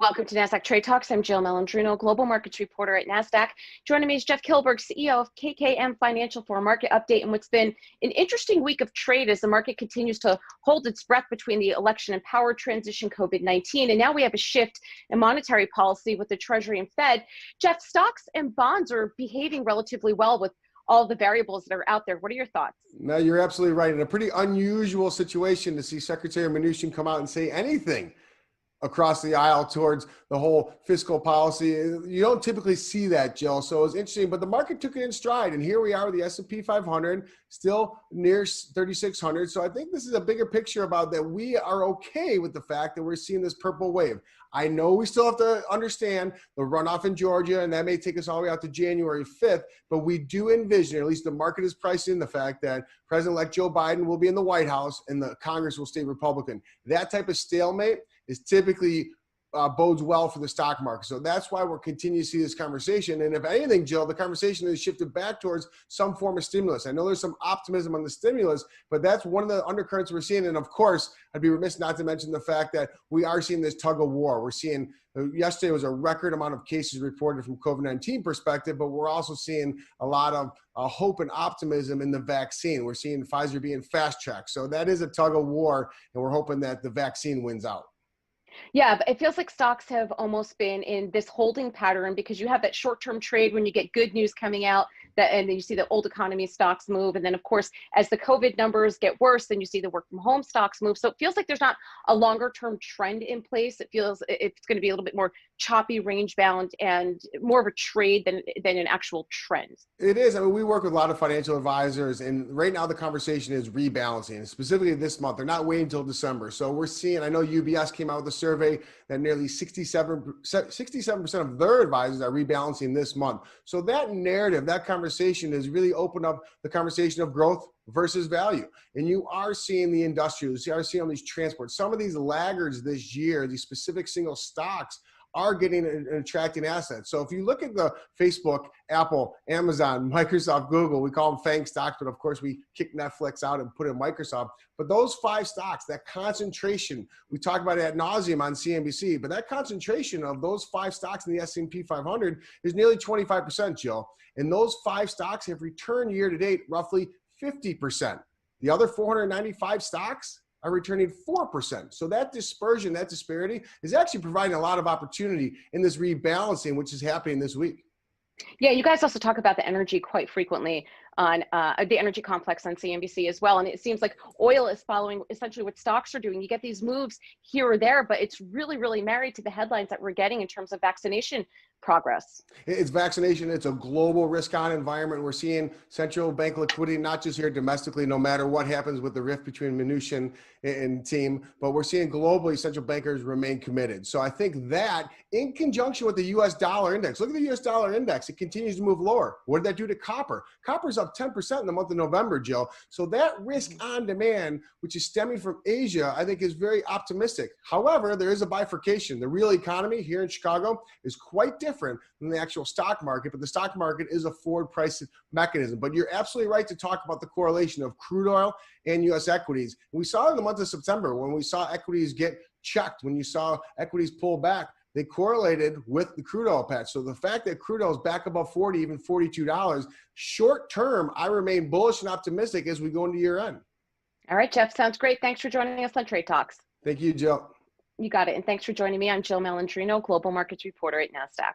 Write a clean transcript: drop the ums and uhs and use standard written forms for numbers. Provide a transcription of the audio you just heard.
Welcome to Nasdaq Trade Talks. I'm Jill Malandrino, Global Markets Reporter at Nasdaq. Joining me is Jeff Kilburg, CEO of KKM Financial, for a market update and what's been an interesting week of trade as the market continues to hold its breath between the election and power transition, COVID-19, and now we have a shift in monetary policy with the Treasury and Fed. Jeff, stocks and bonds are behaving relatively well with all the variables that are out there. What are your thoughts? No, you're absolutely right. In a pretty unusual situation to see Secretary Mnuchin come out and say anything across the aisle towards the whole fiscal policy. You don't typically see that, Jill. So it was interesting, but the market took it in stride. And here we are with the S&P 500 still near 3,600. So I think this is a bigger picture about that we are okay with the fact that we're seeing this purple wave. I know we still have to understand the runoff in Georgia, and that may take us all the way out to January 5th, but we do envision, or at least the market is priced in the fact that President-elect Joe Biden will be in the White House and the Congress will stay Republican. That type of stalemate is typically bodes well for the stock market. So that's why we're continuing to see this conversation. And if anything, Jill, the conversation has shifted back towards some form of stimulus. I know there's some optimism on the stimulus, but that's one of the undercurrents we're seeing. And of course, I'd be remiss not to mention the fact that we are seeing this tug of war. We're seeing, yesterday was a record amount of cases reported from COVID-19 perspective, but we're also seeing a lot of hope and optimism in the vaccine. We're seeing Pfizer being fast-tracked. So that is a tug of war, and we're hoping that the vaccine wins out. Yeah, but it feels like stocks have almost been in this holding pattern because you have that short-term trade when you get good news coming out, and then you see the old economy stocks move. And then, of course, as the COVID numbers get worse, then you see the work-from-home stocks move. So it feels like there's not a longer-term trend in place. It feels it's going to be a little bit more choppy, range-bound, and more of a trade than an actual trend. It is. I mean, we work with a lot of financial advisors, and right now the conversation is rebalancing. Specifically this month, they're not waiting until December. So we're seeing, I know UBS came out with a survey that nearly 67% of their advisors are rebalancing this month. So that narrative, that conversation has really opened up the conversation of growth versus value. And you are seeing the industrials, you are seeing all these transports. Some of these laggards this year, these specific single stocks, are getting and attracting assets. So if you look at the Facebook, Apple, Amazon, Microsoft, Google, we call them FANG stocks, but of course we kick Netflix out and put in Microsoft. But those five stocks, that concentration, we talk about it ad nauseum on CNBC, but that concentration of those five stocks in the S&P 500 is nearly 25%, Jill. And those five stocks have returned year to date roughly 50%. The other 495 stocks are returning 4%. So that dispersion, that disparity is actually providing a lot of opportunity in this rebalancing, which is happening this week. Yeah, you guys also talk about the energy quite frequently on the energy complex on CNBC as well. And it seems like oil is following essentially what stocks are doing. You get these moves here or there, but it's really, really married to the headlines that we're getting in terms of vaccination progress. It's vaccination. It's a global risk-on environment. We're seeing central bank liquidity, not just here domestically, no matter what happens with the rift between Mnuchin and team, but we're seeing globally central bankers remain committed. So I think that in conjunction with the U.S. dollar index, look at the U.S. dollar index. It continues to move lower. What did that do to copper? Copper's up 10% in the month of November, Jill. So that risk on demand, which is stemming from Asia, I think is very optimistic. However, there is a bifurcation. The real economy here in Chicago is quite different than the actual stock market, but the stock market is a forward price mechanism. But you're absolutely right to talk about the correlation of crude oil and U.S. equities. We saw it in the month of September when we saw equities get checked, when you saw equities pull back. They correlated with the crude oil patch. So the fact that crude oil is back above 40, even $42, short term, I remain bullish and optimistic as we go into year end. All right, Jeff, sounds great. Thanks for joining us on Trade Talks. Thank you, Jill. You got it. And thanks for joining me. I'm Jill Malandrino, Global Markets Reporter at Nasdaq.